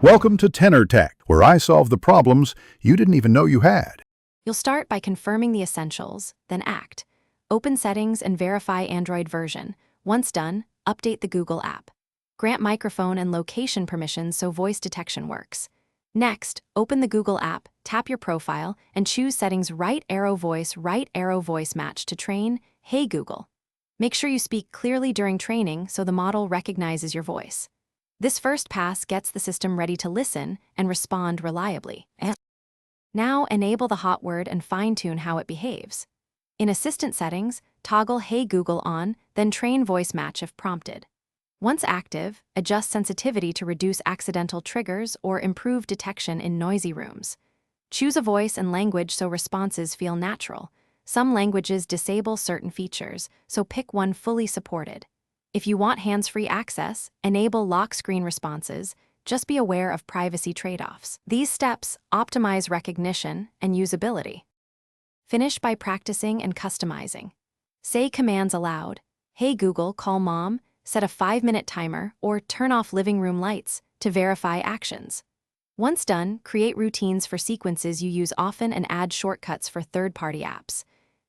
Welcome to Tenor Tech, where I solve the problems you didn't even know you had. You'll start by confirming the essentials, then act. Open Settings and verify Android version. Once done, update the Google app. Grant microphone and location permissions so voice detection works. Next, open the Google app, tap your profile, and choose Settings right arrow voice match to train Hey Google. Make sure you speak clearly during training so the model recognizes your voice. This first pass gets the system ready to listen and respond reliably. Now enable the hot word and fine-tune how it behaves. In Assistant Settings, toggle Hey Google on, then train voice match if prompted. Once active, adjust sensitivity to reduce accidental triggers or improve detection in noisy rooms. Choose a voice and language so responses feel natural. Some languages disable certain features, so pick one fully supported. If you want hands-free access, enable lock screen responses. Just be aware of privacy trade-offs. These steps optimize recognition and usability. Finish by practicing and customizing. Say commands aloud. Hey Google, call mom, set a 5-minute timer, or turn off living room lights to verify actions. Once done, create routines for sequences you use often and add shortcuts for third-party apps.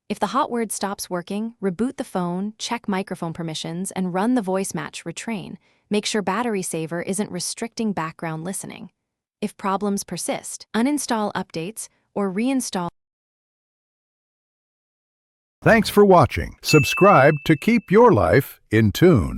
If the hot word stops working, reboot the phone, check microphone permissions, and run the voice match retrain. Make sure battery saver isn't restricting background listening. If problems persist, uninstall updates or reinstall. Thanks for watching. Subscribe to keep your life in tune.